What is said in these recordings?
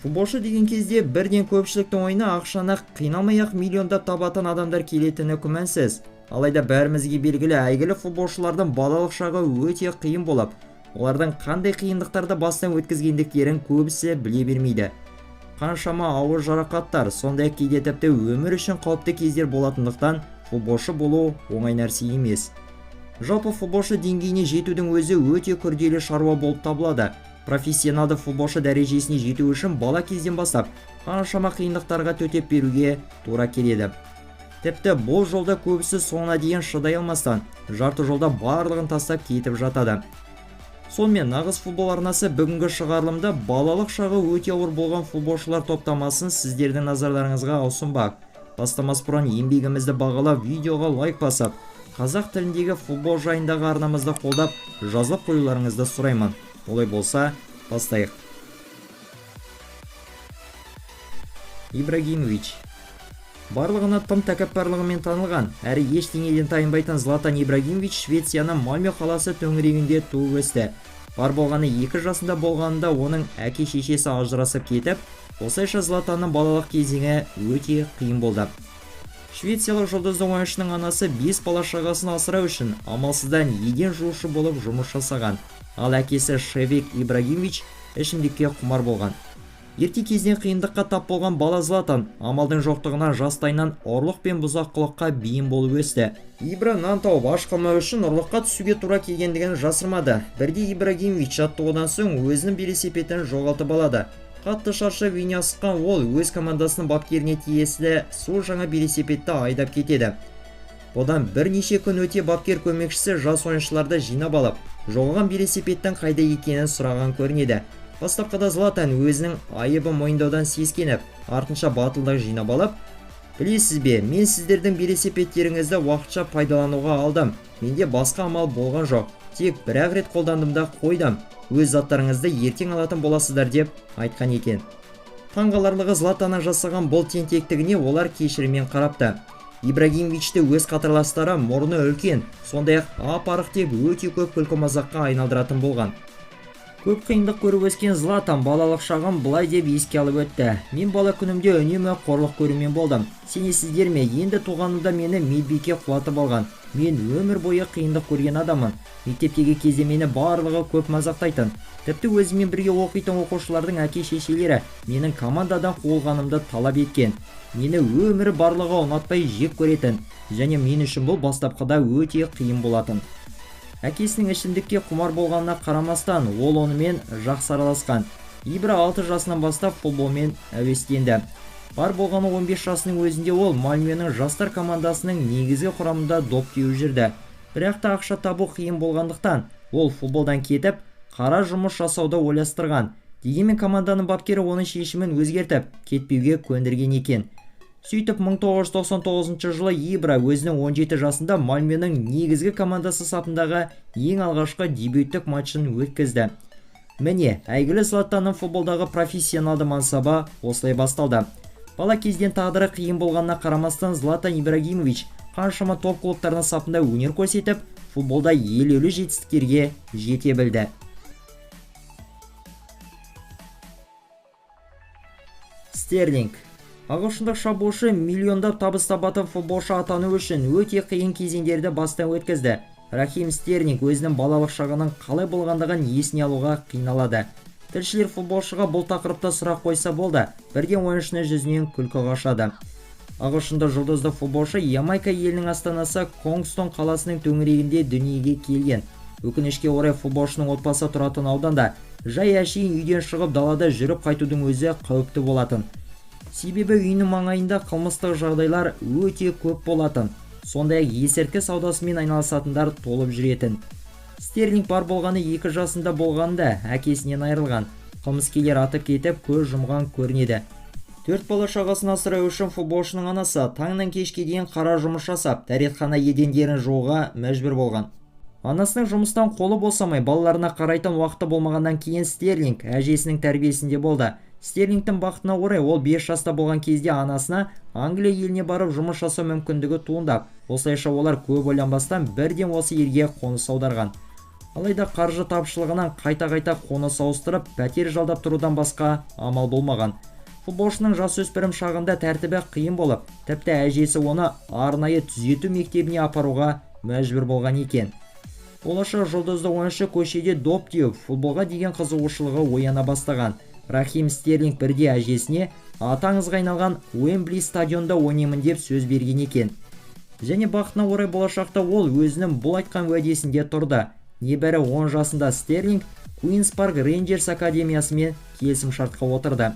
Футболшы деген кезде бірден көпшіліктің ойына ақшаны қиналмай-ақ миллиондап табатын адамдар келетіні күмәнсіз. Алайда бәрімізге белгілі әйгілі футболшылардың балалық шағы өте қиын болып, олардың қандай қиындықтарды бастан өткізгендіктерін көбісі біле бермейді. Қаншама ауыр жарақаттар, сондай кейде тіпті өмір үшін қауіпті кездер болатындықтан футболшы болу оңай нәрсе емес. Жалпы футболшы деңгейіне жетудің өзі өте күрделі шаруа болып табылады. Профессионалды футболшы дәрежесіне жету үшін бала кезден бастап қаншама қиындықтарға төтеп беруге тура келеді. Тіпті бұл жолда көбісі соңына дейін шыдай алмастан, жарты жолда барлығын тастап кетіп жатады. Сонымен нағыз футбол арнасы бүгінгі шығарылымда балалық шағы өте ауыр болған футболшылар топтамасын сіздердің назарларыңызға ұсынбақ. Бастамас бұрын еңбегімізді бағалап, видеоға лайк басып, қазақ тіліндегі футбол жайындағы арнамызды қолдап, жазылып қоюларыңызды сұраймын. Олай болса, бастайық. Ибрагимович. Барлығына тым тәкаппарлығымен танылған, әрі ештеңеден тайынбайтын Златан Ибрагимович Швецияның Мальмö қаласы төңірегінде туып өсті. Бар болғаны 2 жасында болғанында оның әке-шешесі ажырасып кетіп, осылайша Златанның балалық кезеңі өте қиын болды. Швециялық жұлдызды ойыншының анасы 5 бала шағасын асырау үшін амалсыздан еден жуушы болып жұмыс жасаған. Ал әкесі Шевик Ибрагимович ішімдікке құмар болған. Ерте кезден қиындыққа тап болған бала Златан амалдың жоқтығынан жастайынан ұрлық пен бұзақылыққа бейім болып өсті. Ибра нан тауып аш қалмау үшін ұрлыққа түсуге тура келгендігін жасырмады. Бірде Ибрагимович жаттығудан соң өзінің велосипедін жоғалтып алады. Қатты шаршап үйіне асыққан ол өз командасының бапкеріне тиесілі сол жаңа велосипедті айдап кетеді. Одан бірнеше күн өте бапкер көмекшісі жас ойыншыларды жинап алып, жоғалған велосипедтің қайда екенін сұраған көрінеді. Бастапқыда Златан өзінің айыбын мойындаудан сескеніп, артынша батылдық жинап алып, "Білесіз бе, мен сіздердің велосипедтеріңізді уақытша пайдалануға алдым. Менде басқа амал болған жоқ. Тек бір-ақ рет қолдандым да қойдым. Өз заттарыңызды ертең алатын боласыздар" деп айтқан екен. Таңғаларлығы Златанның жасаған бұл тентектігіне олар кешіріммен қарапты. Ибрагимовичті өз қатарластары мұрны үлкен, сондай-ақ ап-арық деп өте көп күлкі-мазаққа айналдыратын болған. Көп қиындық көріп өскен Златан балалық шағын былай деп еске алып өтті. "Мен бала күнімде үнемі қорлық көрумен болдым. Сенесіздер ме, енді туғанымда мені медбике құлатып алған. Мен өмір бойы қиындық көрген адамын. Мектептегі кезде мені барлығы көп мазақтайтын. Тіпті өзімен бірге оқитын оқушылардың әке-шешелері менің командадан қуылғанымды талап еткен. Мені өмірі барлығы ұнатпай жек көретін, және мен үшін бұл бастапқыда өте қиын болатын." Әкесінің ішімдікке құмар болғанына қарамастан, ол онымен жақсы араласқан. Ибра 6 жасынан бастап футболмен әуестенді. Бар болғаны 15 жасының өзінде ол Мальмöның жастар командасының негізгі құрамында доп теуіп жүрді. Бірақ та ақша табу қиын болғандықтан, ол футболдан кетіп, қара жұмыс жасауды ойластырған. Дегенмен команданың бапкері оның шешімін өзгертіп, кетпеуге көндірген екен. Сөйтіп 1999 жылы Ибра өзінің 17 жасында Мальмöның негізгі командасы сапындағы ең алғашқы дебюттік матчын өткізді. Міне, әйгілі Златанның футболдағы профессионалды мансабы осылай басталды. Бала кезден тағдыры қиын болғанына қарамастан Златан Ибрагимович қаншама топ клубтарының сапында өнер көрсетіп, футболда елеулі жетістіктерге жете білді. Стерлинг. Ағылшындық шабуылшы миллиондап табыс табатын футболшы атану үшін өте қиын кезеңдерді бастан өткізді. Рахим Стерлинг өзінің балалық шағының қалай болғандығын есіне алуға қиналады. Тілшілер футболшыға бұл тақырыпта сұрақ қойса болды, бірден ойыншының жүзінен күлкі қашады. Ағылшында жұлдызды футболшы Ямайка елінің астанасы Конгстон қаласының төңірегінде дүниеге келген. Өкінішке орай футболшының отбасы тұратын ауданда жай әшейін үйден шығып далада жүріп қайтудың өзі қауіпті болатын. Себебі үйінің маңайында қылмыстық жағдайлар өте көп болатын. Сондай-ақ есірткі саудасымен айналысатындар толып жүретін. Стерлинг бар болғаны 2 жасында болғанда әкесінен айырылған. Қылмыскерлер атып кетіп көз жұмған көрінеді. 4 бала шағасын асырау үшін футболшының анасы таңнан кешке дейін қара жұмыс жасап, дәретхана едендерін жууға мәжбүр болған. Анасының жұмыстан қолы босамай балаларына қарайтын уақыты болмағаннан кейін Стерлинг әжесінің тәрбиесінде болды. Стерлингтің бақытына орай ол 5 жаста болған кезде анасына Англия еліне барып жұмыс жасау мүмкіндігі туындап, осылайша олар көп ойланбастан бірден осы елге қоныс аударған. Алайда қаржы тапшылығынан қайта-қайта қоныс ауыстырып, пәтер жалдап тұрудан басқа амал болмаған. Футболшының жасөспірім шағында тәртібі қиын болып, тіпті әжесі оны арнайы түзету мектебіне апаруға мәжбүр болған екен. Болашақ жұлдызды ойыншы көшеде доп теуіп, футболға деген қызығушылығы ояна бастаған. Рахим Стерлинг бірде әжесіне аты аңызға айналған Уэмбли стадионда ойнаймын деп сөз берген екен. Және бақытына орай болашақта ол өзінің бұл айтқан уәдесінде тұрды. Небәрі 10 жасында Стерлинг Queen's Park Rangers академиясымен келісім шартқа отырды.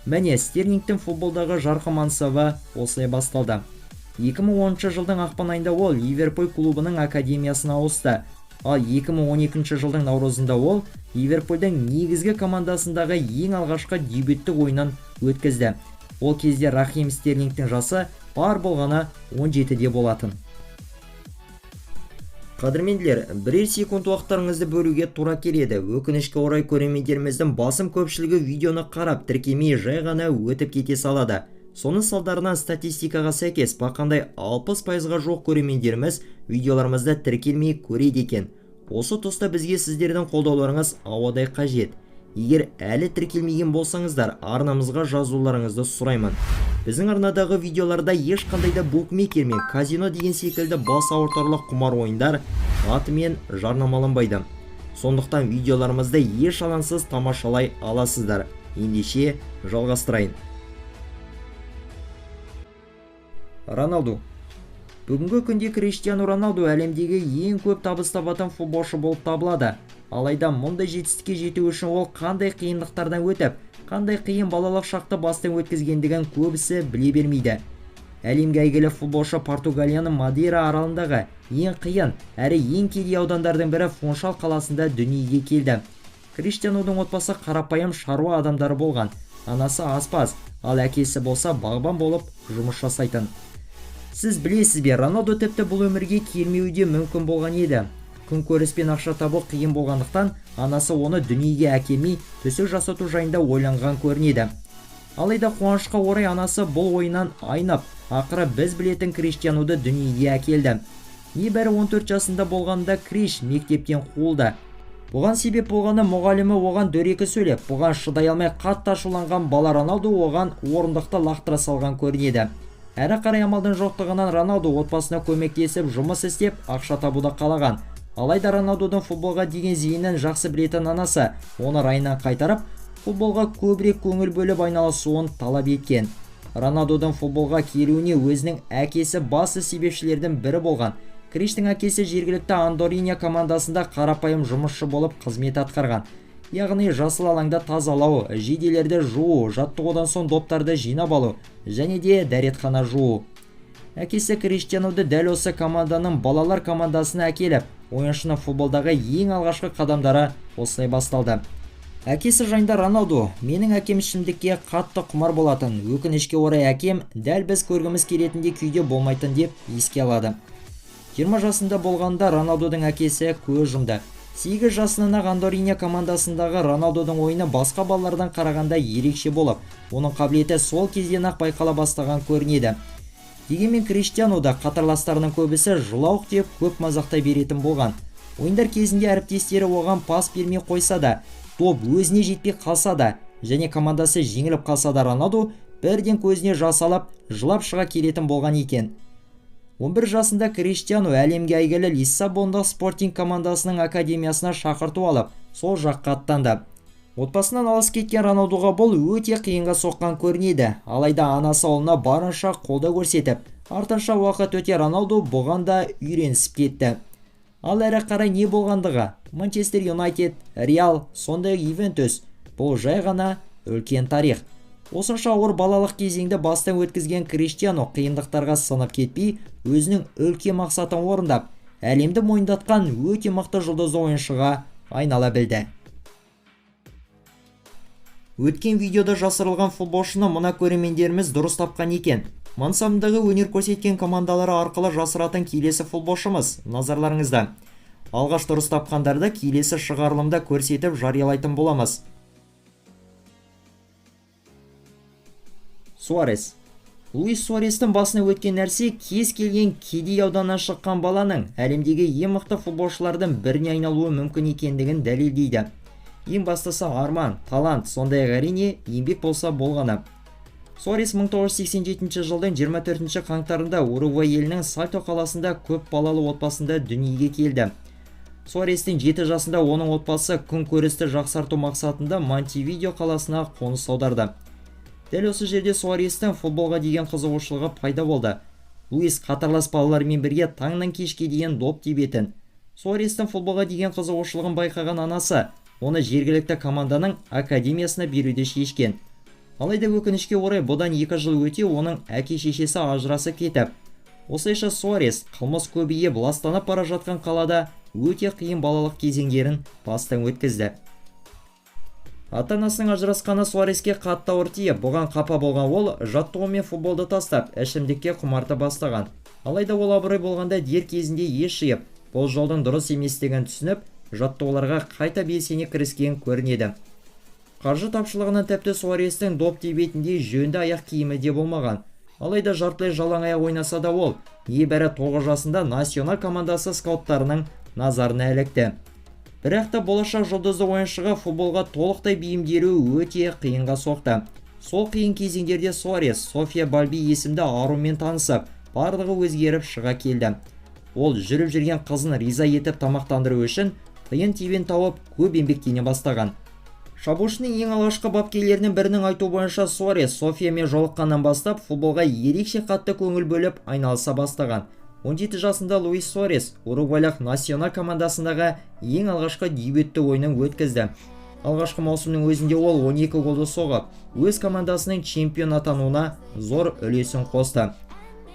Міне, Стерлингтің футболдағы жарқын мансабы осылай басталды. 2010 жылдың ақпан айында ол Ливерпуль клубының академиясына ауысты. Ал 2012 жылдың наурызында ол Ливерпульдің негізгі командасындағы ең алғашқы дебюттік ойынын өткізді. Ол кезде Рахим Стерлингтің жасы бар болғаны 17-де болатын. Қадірменділер, бірер секунд уақыттарыңызды бөлуге тура келеді. Өкінішке орай көрермендеріміздің басым көпшілігі видеоны қарап тіркемей жай ғана өтіп кете салады. Соның салдарынан статистикаға сәйкес бақандай 60%-ға жоқ көрермендеріміз видеоларымызда тіркелмей көреді екен. Осы тұста бізге сіздердің қолдауларыңыз ауадай қажет. Егер әлі тіркелмеген болсаңыздар, арнамызға жазуларыңызды сұраймын. Біздің арнадағы видеоларда ешқандай да букмекер мен казино деген секілді бас ауыртарлық құмар ойындар атымен жарнамаланбайды. Сондықтан видеоларымызды еш алаңсыз тамашалай аласыздар. Ендеше жалғастырайын. Роналду. Бүгінгі күнде Криштиану Роналду әлемдегі ең көп табыс табатын футболшы болып табылады. Алайда мұндай жетістікке жету үшін ол қандай қиындықтардан өтіп, қандай қиын балалық шақты бастан өткізгендігін көбісі біле бермейді. Әлемге әйгілі футболшы Португалияның Мадейра аралындағы ең қиын әрі ең кедей аудандардың бірі Фуншал қаласында дүниеге келді. Криштианудың отбасы қарапайым шаруа адамдары болған. Анасы аспаз, ал әкесі болса бағбан болып жұмыс жасайтын. Сіз білесіз бе, Роналду тіпті бұл өмірге келмеуі де мүмкін болған еді. Күнкөріс пен ақша табу қиын болғандықтан, анасы оны дүниеге әкелмей төсек жасату жайында ойланған көрінеді. Алайда қуанышқа орай анасы бұл ойынан айнып, ақыры біз білетін Криштиануды дүниеге әкелді. Небәрі 14 жасында болғанда Криш мектептен қуылды. Бұған себеп болғаны мұғалімі оған дөрекі сөйлеп, бұған шыдай алмай қатты ашуланған бала Роналду оған орындықты лақтыра салған көрінеді. Әрі қарай амалдың жоқтығынан Роналду отбасына көмектесіп жұмыс істеп, ақша табуды қалаған. Алайда Роналдудың футболға деген зейінін жақсы білетін анасы оны райынан қайтарып, футболға көбірек көңіл бөліп айналысуын талап еткен. Роналдудың футболға келуіне өзінің әкесі басты себепшілердің бірі болған. Криштің әкесі жергілікті Андориня командасында қарапайым жұмысшы болып қызмет атқарған. Яғни жасыл алаңда тазалау, жиделерді жуу, жаттығудан соң доптарды жинап алу және де дәретхана жуу. Әкесі Криштиануды дәл осы команданың балалар командасына әкеліп, ойыншының футболдағы ең алғашқы қадамдары осылай басталды. Әкесі жайында Роналду: менің әкем ішімдікке қатты құмар болатын, өкінішке орай әкем дәл біз көргіміз келетіндей күйде болмайтын деп еске алады. 20 жасында болғанда Роналдудың әкесі көз жұмды. 8 жасынан Андориня командасындағы Роналдудың ойыны басқа балалардан қарағанда ерекше болып, оның қабілеті сол кезден ақ байқала бастаған көрінеді. Дегенмен Криштиануда қатарластарының көбісі жылауық деп көп мазақтай беретін болған. Ойындар кезінде әріптестері оған пас бермей қойса да, топ өзіне жетпей қалса да, және командасы жеңіліп қалса да, Роналду бірден көзіне жас алып, жылап шыға келетін болған екен. 11 жасында Криштиану әлемге әйгілі Лиссабондық Спортинг командасының академиясына шақырту алып, сол жаққа аттанды. Отбасынан алыс кеткен Роналдуға бұл өте қиынға соққан көрінеді. Алайда анасы ұлына барынша қолдау көрсетіп, артынша уақыт өте Роналду бұған да үйренісіп кетті. Ал әрі қарай не болғандығы? Манчестер Юнайтед, Реал, сондай Ювентус. Бұл жай ғана үлкен тарих. Осынша ауыр балалық кезеңді бастан өткізген Криштиану қиындықтарға сынып кетпей, өзінің үлкен мақсатын орындап, әлемді мойындатқан өте мықты жұлдызды ойыншыға айнала білді. Өткен видеода жасырылған футболшыны мына көрермендеріміз дұрыс тапқан екен. Мансабындағы өнер көрсеткен командалары арқылы жасыратын келесі футболшымыз назарларыңызда. Алғаш дұрыс тапқандарды келесі шығарылымда көрсетіп жариялайтын боламыз. Суарес. Луис Суарестің басына өткен нәрсе кез келген кедей ауданнан шыққан баланың әлемдегі ең мықты футболшылардың біріне айналуы мүмкін екендігін дәлелдейді. Ең бастысы арман, талант, сондай-ақ әрине еңбек болса болғаны. Суарес 1987 жылдың 24 қаңтарында Уругвай елінің Сальто қаласында көп балалы отбасында дүниеге келді. Суарестің 7 жасында оның отбасы күн көрісті жақсарту мақсатында Монтевидео қаласына қоныс аударды. Дәл осы жерде Суарестің футболға деген қызығушылығы пайда болды. Луис қатарлас балалармен бірге таңнан кешке дейін доп тебетін. Суарестің футболға деген қызығушылығын байқаған анасы оны жергілікті команданың академиясына беруді шешкен. Алайда өкінішке орай бұдан 2 жыл өте оның әке-шешесі ажырасып кетіп. Осылайша Суарес қылмыс көбейіп ластанып бара жатқан қалада өте қиын балалық кезеңдерін бастан өткізді. Ата-анасының ажырасқаны Суареске қатты ауыр тиіп, бұған қапа болған ол жаттығу мен футболды тастап, ішімдікке құмарта бастаған. Алайда ол абырой болғанда дер кезінде ес жиып, бұл жолдың дұрыс еместігін түсініп, жаттығуларға қайта белсене кіріскен көрінеді. Қаржы тапшылығынан тіпті Суарестің доп тебетіндей жөнді аяқ киімі де болмаған. Алайда жартылай жалаң аяқ ойнаса да ол, небәрі 9 жасында национал командасы скауттарының назарына ілікті. Бірақ та болашақ жұлдызды ойыншыға футболға толықтай бейімделу өте қиынға соқты. Сол қиын кезеңдерде Суарес София Бальби есімді арумен танысып, барлығы өзгеріп шыға келді. Ол жүріп жүрген қызын риза етіп тамақтандыру үшін тиын-тебен тауып көп еңбектене бастаған. Шабуылшының ең алғашқы бапкерлерінің бірінің айтуы бойынша Суарес Софиямен жолыққаннан бастап футболға ерекше қатты көңіл бөліп айналыса бастаған. 17 жасында Луис Суарес Уругвайлық национал командасындағы ең алғашқы дебютті ойынын өткізді. Алғашқы маусымның өзінде ол 12 голды соғып, өз командасының чемпион атануына зор үлесін қосты.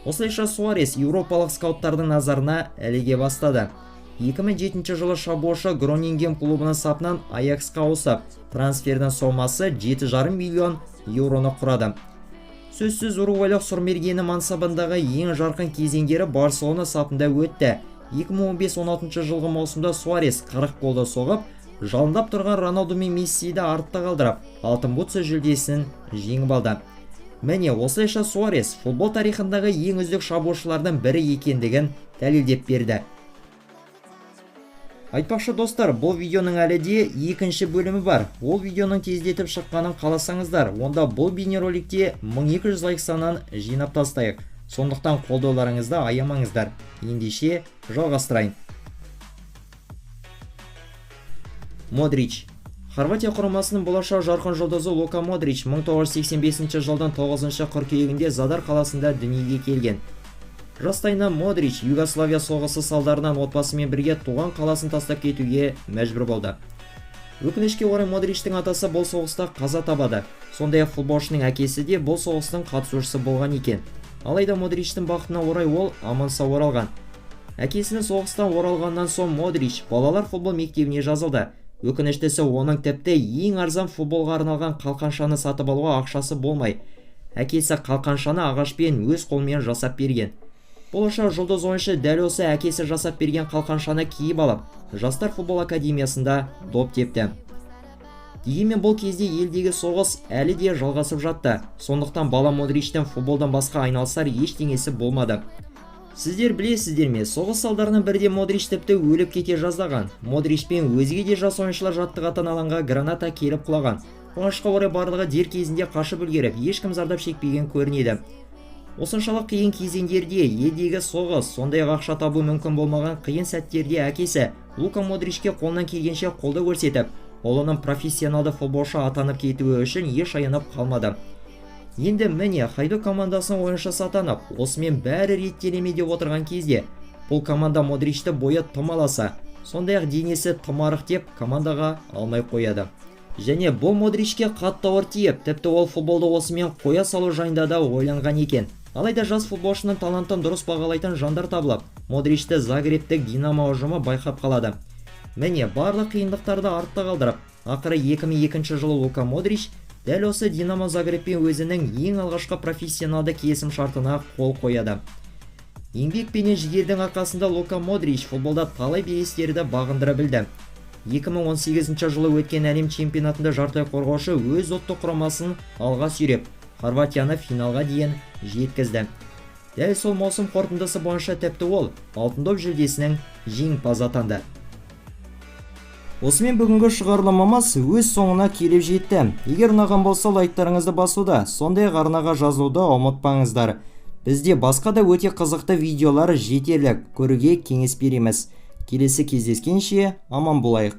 Осылайша Суарес еуропалық скауттардың назарына іліге бастады. 2007 жылы шабуылшы Гронинген клубының сапынан Аяксқа ауысып, трансфердің сомасы 7,5 миллион еуроны құрады. Сөзсіз Уругвайлық сұрмергені мансабындағы ең жарқын кезеңдері Барселона сапында өтті. 2015-16 жылғы маусымда Суарес 40 голды соғып, жалындап тұрған Роналду мен Мессиді артта қалдырып, алтын бутсы жүлдесін жеңіп алды. Міне осылайша Суарес футбол тарихындағы ең үздік шабуылшылардың бірі екендігін дәлелдеп берді. Айтпақшы достар, бұл видеоның әлі де екінші бөлімі бар. Ол видеоның тездетіп шыққанын қаласаңыздар, онда бұл бейнероликте 1200 лайк санын жинап тастайық. Сондықтан қолдауларыңызды аямаңыздар. Ендеше жалғастырайын. Модрич. Хорватия құрамасының болашақ жарқын жұлдызы Лука Модрич 1985 жылдың 9 қыркүйегінде Задар қаласында дүниеге келген. Жастайынан Модрич Югославия соғысы салдарынан отбасымен бірге туған қаласын тастап кетуге мәжбүр болды. Өкінішке орай Модричтің атасы бұл соғыста қаза табады. Сондай-ақ футболшының әкесі де бұл соғыстың қатысушысы болған екен. Алайда Модричтің бақытына орай ол аман-сау оралған. Әкесінің соғыстан оралғаннан соң Модрич балалар футбол мектебіне жазылды. Өкініштісі оның тіпті ең арзан футболға арналған қалқаншаны сатып алуға ақшасы болмай, әкесі қалқаншаны ағашпен өз қолымен жасап берген. Болашақ жұлдыз ойыншы дәл осы әкесі жасап берген қалқаншаны киіп алып, жастар футбол академиясында доп тепті. Дегенмен бұл кезде елдегі соғыс әлі де жалғасып жатты. Сондықтан бала Модричтің футболдан басқа айналысар ештеңесі болмады. Сіздер білесіздер ме, соғыс салдарынан бірде Модрич тіпті өліп кете жаздаған. Модричпен өзге де жас ойыншылар жаттығатын алаңға граната келіп құлаған. Қуанышқа орай барлығы дер кезінде қашып үлгеріп, ешкім зардап шекпеген көрінеді. Осыншалық қиын кезеңдерде елдегі соғыс, сондай-ақ ақша табу мүмкін болмаған қиын сәттерде әкесі Лука Модричке қолынан келгенше қолды көрсетіп, ұлының профессионалды футболшы атанып кетуі үшін еш аянып қалмады. Енді міне Хайдук командасының ойыншысы атанып, осымен бәрі реттелеме деп отырған кезде, бұл команда Модричті бойы тым аласа, сондай-ақ денесі тым арық деп командаға алмай қояды. Және бұл Модричке қатты ауыр тиіп, тіпті ол футболды осымен қоя салу жайында да ойланған екен. Алайда жас футболшының талантын дұрыс бағалайтын жандар табылып, Модричті Загребтік Динамо ұжымы байқап қалады. Міне барлық қиындықтарды артта қалдырып, ақыры 2002 жылы Лука Модрич дәл осы Динамо Загребпен өзінің ең алғашқы профессионалды келісім шартына қол қояды. Еңбек пен жігердің арқасында Лука Модрич футболда талай белестерді бағындыра білді. 2018 жылы өткен әлем чемпионатында жартылай қорғаушы өз ұлттық құрамасын алға сүйреп, Хорватияны финалға дейін жеткізді. Дәл сол маусым қорытындысы бойынша тіпті ол алтын доп жүлдесінің жеңімпазы атанды. Осымен бүгінгі шығарылымымыз өз соңына келіп жетті. Егер ұнаған болса лайктарыңызды басуды, сондай-ақ арнаға жазылуды ұмытпаңыздар. Бізде басқа да өте қызықты видеолар жетерлік, көруге кеңес береміз. Келесі кездескенше аман болайық.